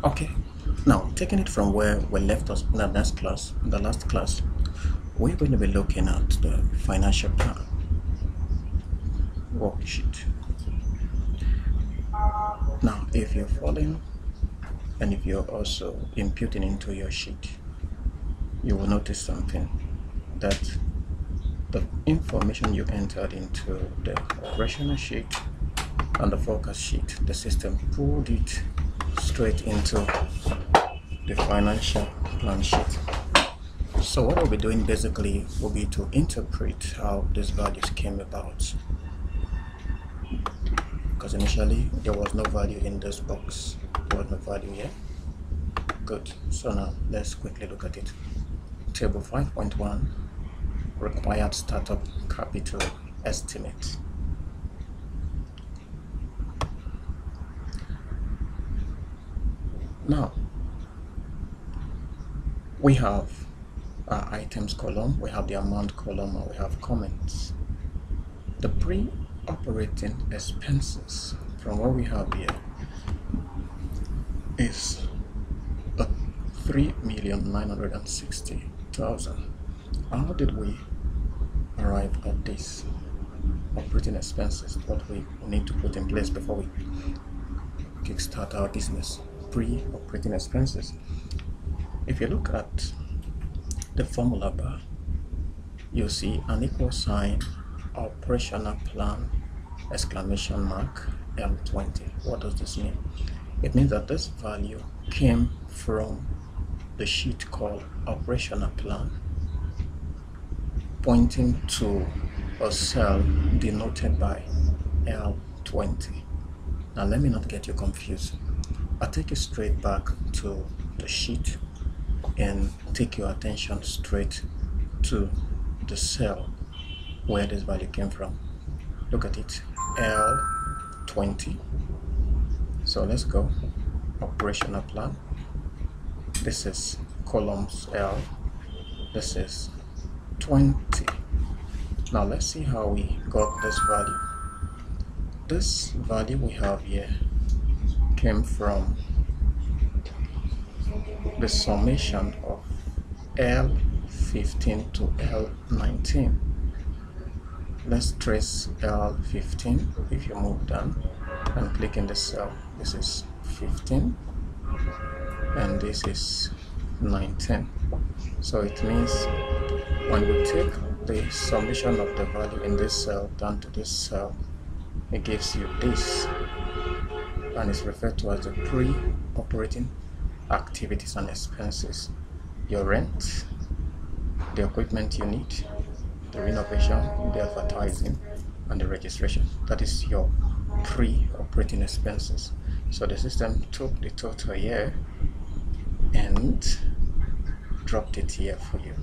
Okay, now taking it from where we left us in the last class, we're going to be looking at the financial plan worksheet. Now, if you're following and if you're also imputing into your sheet, you will notice something, that the information you entered into the operational sheet and the forecast sheet, the system pulled it straight into the financial plan sheet. So what we'll be doing basically will be to interpret how these values came about, because initially there was no value in this box. There was no value here. Good. So now let's quickly look at it. Table 5.1, required startup capital estimate. Now we have our items column, we have the amount column, and we have comments. The pre-operating expenses from what we have here is 3,960,000. How did we arrive at this operating expenses? What we need to put in place before we kickstart our business? Pre-operating expenses. If you look at the formula bar, you'll see an equal sign, operational plan, exclamation mark, M20. What does this mean? It means that this value came from the sheet called operational plan, pointing to a cell denoted by L20. Now let me not get you confused. I'll take you straight back to the sheet and take your attention straight to the cell where this value came from. Look at it, L20. So let's go, operational plan. This is columns L, this is 20. Now let's see how we got this value. This value we have here came from the summation of L15 to L19. Let's trace L15. If you move down and click in the cell, this is 15 and this is 19. So it means when we take the summation of the value in this cell down to this cell, it gives you this, and it's referred to as the pre-operating activities and expenses. Your rent, the equipment you need, the renovation, the advertising, and the registration. That is your pre-operating expenses. So the system took the total here and dropped it here for you.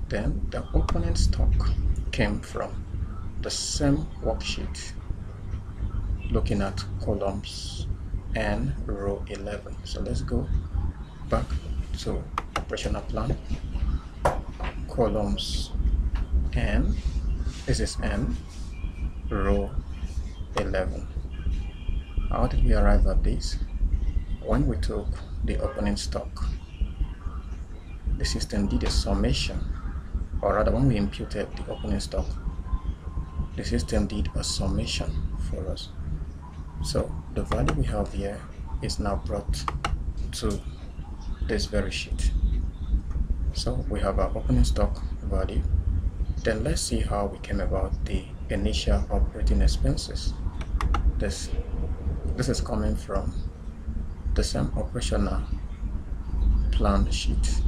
Then the opening stock came from the same worksheet, looking at columns and row 11. So let's go back to operational plan, columns N, this is N, row 11. How did we arrive at this? When we took the opening stock, the system did a summation, or rather when we imputed the opening stock, the system did a summation for us. So the value we have here is now brought to this very sheet. So we have our opening stock value. Then let's see how we came about the initial operating expenses. This is coming from the same operational plan sheet,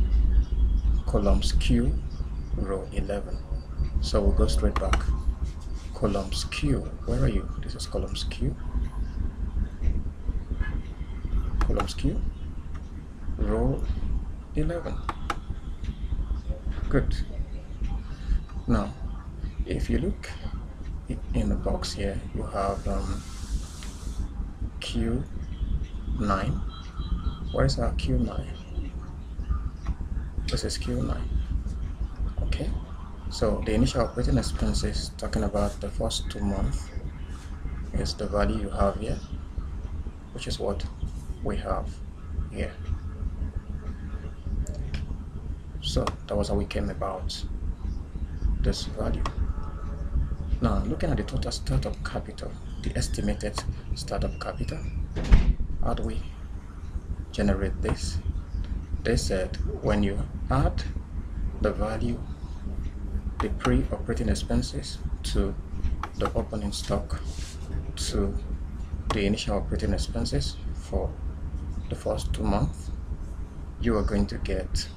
columns Q, row 11. So we'll go straight back. Columns Q, where are you? This is columns Q. Columns Q, row 11. Good. Now, if you look in the box here, you have Q9. Where is our Q9? This is Q9. Okay. So the initial operating expenses, talking about the first 2 months, is the value you have here, which is what? we have here. So that was how we came about this value. Now looking at the total startup capital, the estimated startup capital, how do we generate this? They said when you add the value, the pre-operating expenses to the opening stock to the initial operating expenses for the first 2 months, you are going to get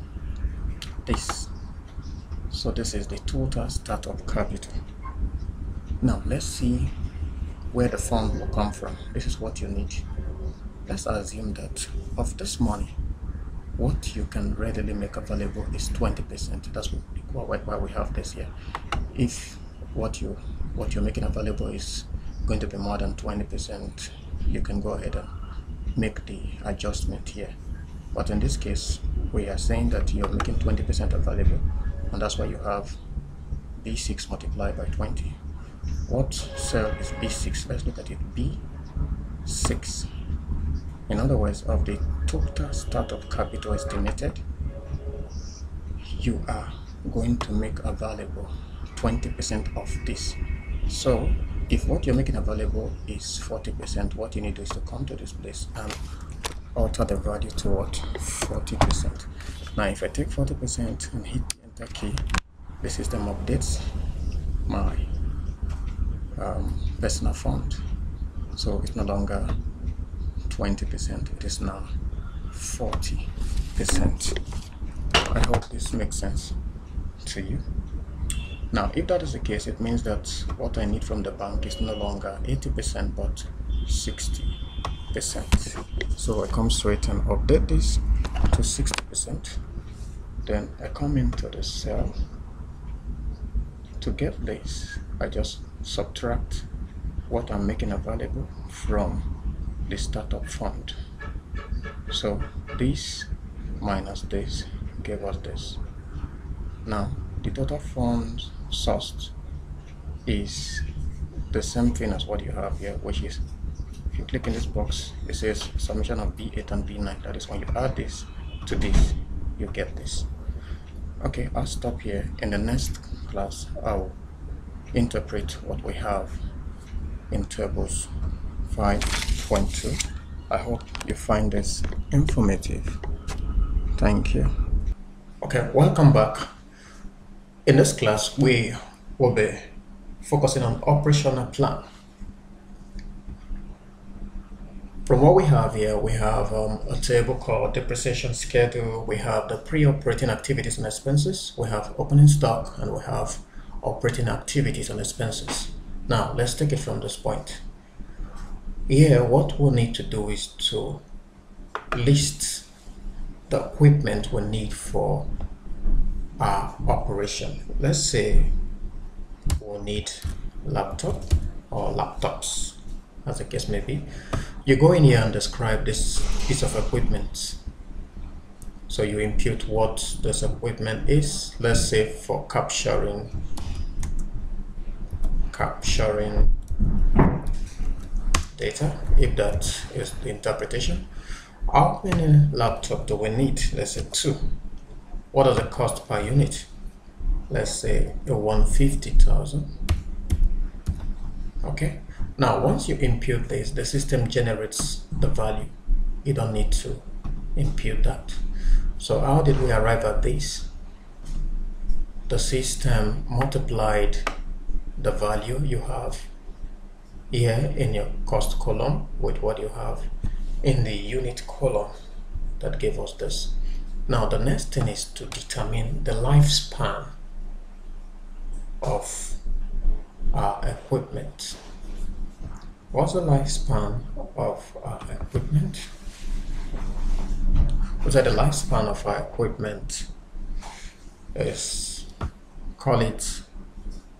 this. So this is the total startup capital. Now let's see where the fund will come from. This is what you need. Let's assume that of this money, what you can readily make available is 20%. That's why we have this here. If what you're making available is going to be more than 20%, you can go ahead and make the adjustment here. But in this case, we are saying that you're making 20% available, and that's why you have B6 multiplied by 20. What cell is B6? Let's look at it. B6. In other words, of the total startup capital estimated, you are going to make available 20% of this. So if what you're making available is 40%, what you need to do is to come to this place and alter the value to what? 40%. Now if I take 40% and hit the enter key, the system updates my personal fund. So it's no longer 20%, it is now 40%. I hope this makes sense to you. Now if that is the case, it means that what I need from the bank is no longer 80% but 60%. So I come straight and update this to 60%. Then I come into the cell. To get this, I just subtract what I'm making available from the startup fund. So this minus this gave us this. Now the total funds sourced is the same thing as what you have here, which is, if you click in this box, it says summation of B8 and B9. That is when you add this to this, you get this. Okay, I'll stop here. In the next class, I'll interpret what we have in tables 5.2. I hope you find this informative. Thank you. Okay, welcome back. In this class, we will be focusing on operational plan. From what we have here, we have a table called depreciation schedule. We have the pre-operating activities and expenses. We have opening stock, and we have operating activities and expenses. Now, let's take it from this point. Here, what we'll need to do is to list the equipment we need for our operation. Let's say we'll need laptop or laptops, as the case may be. You go in here and describe this piece of equipment. So you impute what this equipment is. Let's say for capturing data, if that is the interpretation. How many laptop do we need? Let's say 2. What is the cost per unit? Let's say 150,000. Okay. Now, once you impute this, the system generates the value. You don't need to impute that. So how did we arrive at this? The system multiplied the value you have here in your cost column with what you have in the unit column that gave us this. Now, the next thing is to determine the lifespan of our equipment. What's the lifespan of our equipment? We said the lifespan of our equipment is, call it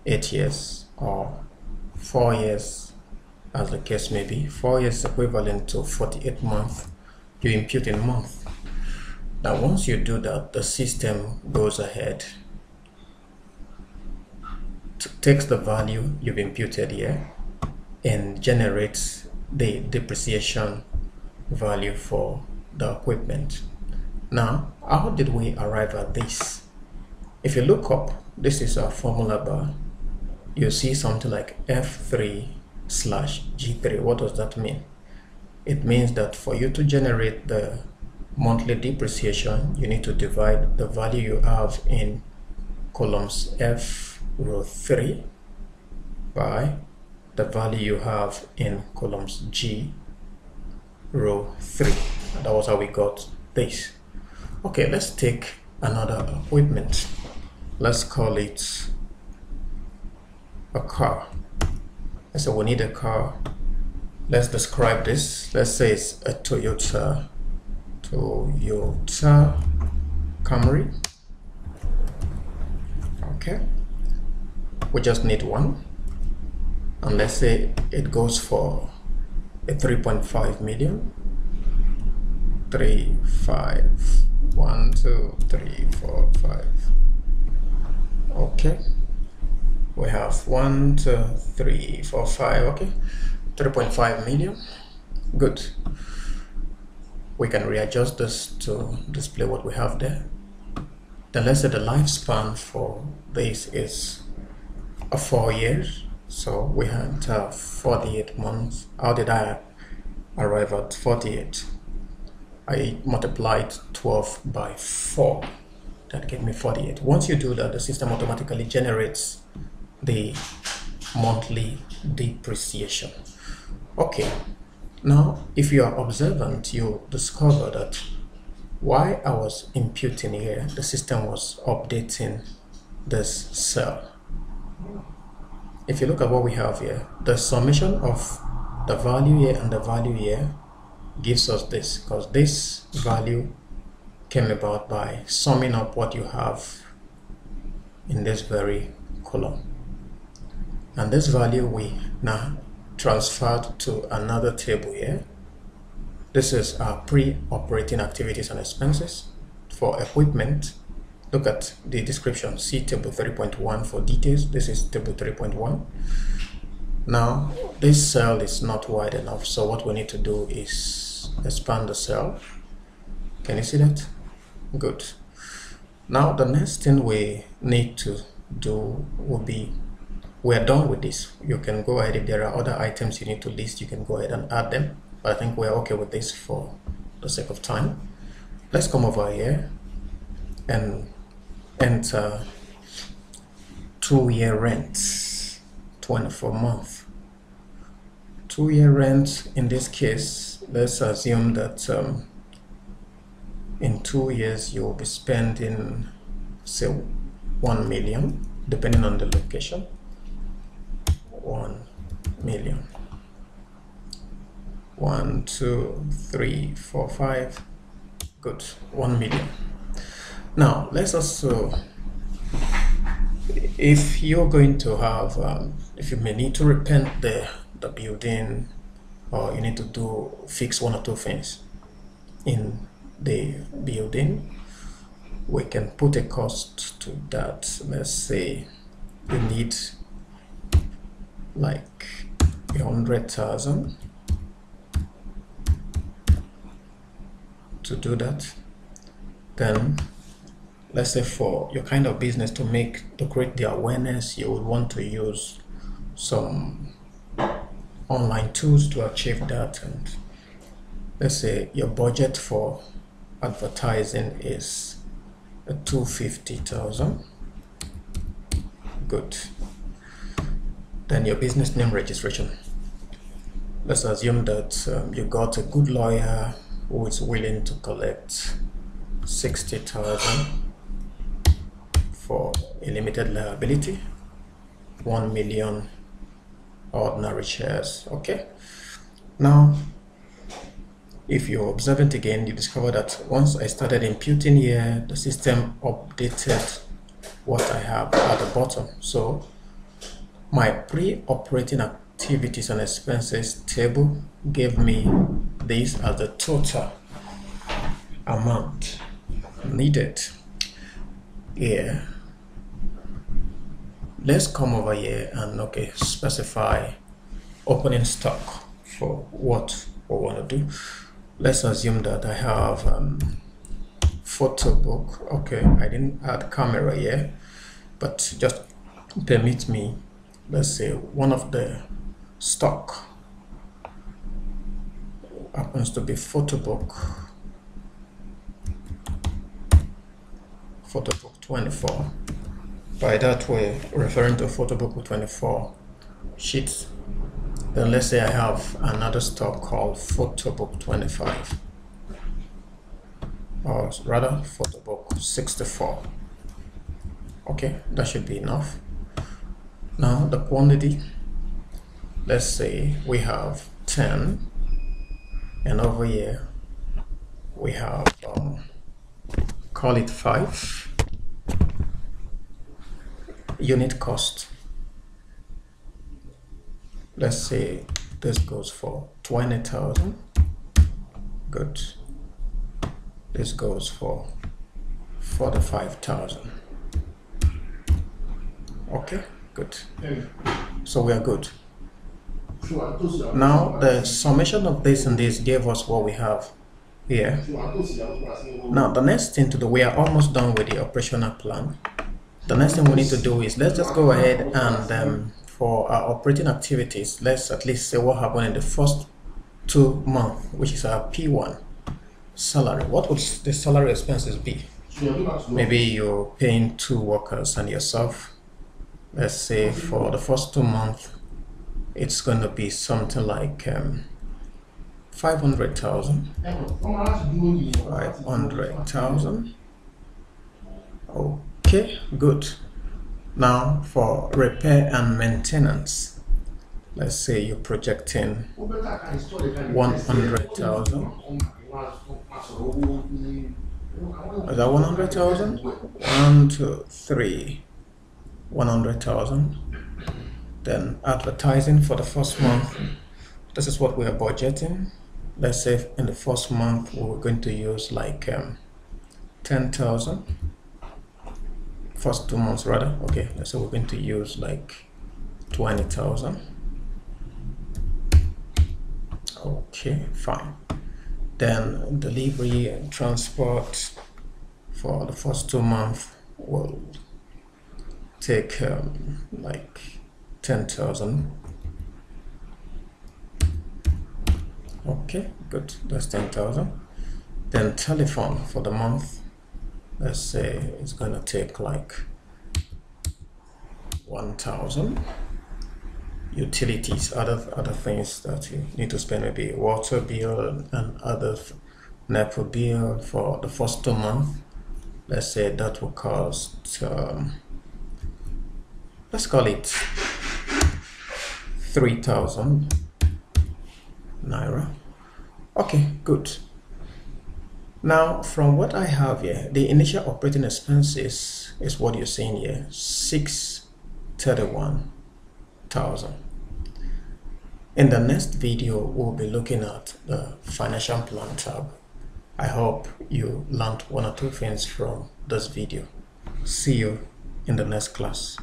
8 years or 4 years, as the case may be. 4 years equivalent to 48 months. You impute in month. Now, once you do that, the system goes ahead, takes the value you've imputed here, and generates the depreciation value for the equipment. Now, how did we arrive at this? If you look up, this is our formula bar. You see something like F3/G3. What does that mean? It means that for you to generate the monthly depreciation, you need to divide the value you have in columns F row 3 by the value you have in columns G row 3. And that was how we got this. Okay, let's take another equipment. Let's call it a car. So we need a car. Let's describe this. Let's say it's a Toyota Camry. Okay, we just need one, and let's say it goes for a 3.5 million. 3, 5, 1, 2, 3, 4, 5. Okay, we have 1, 2, 3, 4, 5. Okay, 3.5 million. Good. We can readjust this to display what we have there. Then let's say the lifespan for this is 4 years. So we had 48 months. How did I arrive at 48? I multiplied 12 by 4. That gave me 48. Once you do that, the system automatically generates the monthly depreciation. Okay, now if you are observant, you discover that while I was imputing here, the system was updating this cell. If you look at what we have here, the summation of the value here and the value here gives us this, because this value came about by summing up what you have in this very column. And this value we now transferred to another table here. This is our pre-operating activities and expenses for equipment. Look at the description, see table 3.1 for details. This is table 3.1. Now this cell is not wide enough, so what we need to do is expand the cell. Can you see that? Good. Now the next thing we need to do will be, we're done with this. You can go ahead, if there are other items you need to list, you can go ahead and add them, but I think we're okay with this for the sake of time. Let's come over here and enter 2-year rent, 24 months. 2-year rent, in this case, let's assume that in 2 years you will be spending, say, 1 million, depending on the location. 1 million. 1, 2, 3, 4, 5. Good. 1 million. Now let's also, if you're going to have, if you may need to repaint the building, or you need to fix one or two things in the building, we can put a cost to that. Let's say you need like 100,000 to do that. Then let's say for your kind of business, to create the awareness, you would want to use some online tools to achieve that. And let's say your budget for advertising is 250,000. Good. Then your business name registration. Let's assume that you got a good lawyer who is willing to collect 60,000 for a limited liability, 1 million ordinary shares. Okay. Now, if you observe it again, you discover that once I started imputing here, the system updated what I have at the bottom. So my pre-operating activities and expenses table gave me this as the total amount needed. Here, let's come over here and specify opening stock for what we want to do. let's assume that I have photo book. Okay, I didn't add camera here, but just permit me, let's say one of the stock happens to be photo book 24. By that way, referring to photo book with 24 sheets. Then let's say I have another stock called photo book 25, or rather photo book 64. Okay, that should be enough. Now the quantity, let's say we have 10, and over here we have call it 5. Unit cost, let's say this goes for 20,000. Good. This goes for 45,000. Okay, good. So we are good. Now the summation of this and this gave us what we have here. Now the next thing to do, we are almost done with the operational plan. The next thing we need to do is, let's just go ahead and for our operating activities, let's at least say what happened in the first 2 months, which is our P1 salary. What would the salary expenses be? Maybe you're paying 2 workers and yourself. Let's say for the first 2 months, it's going to be something like 500,000. 500,000. Okay, good. Now for repair and maintenance, let's say you're projecting 100,000. Is that 100,000? 1, 2, 3. 100,000. Then advertising for the first month. This is what we are budgeting. Let's say in the first month we're going to use like 10,000. First 2 months rather. Okay, let's say we're going to use like 20,000. Okay, fine. Then delivery and transport for the first 2 months will take like 10,000. Okay, good. That's 10,000. Then telephone for the month, let's say it's gonna take like 1,000. Utilities, other things that you need to spend, maybe water bill and other NEPA bill for the first 2 months. Let's say that will cost let's call it 3,000 naira. Okay, good. Now from what I have here, the initial operating expenses is what you're seeing here, 631,000. In the next video, we'll be looking at the financial plan tab. I hope you learned 1 or 2 things from this video. See you in the next class.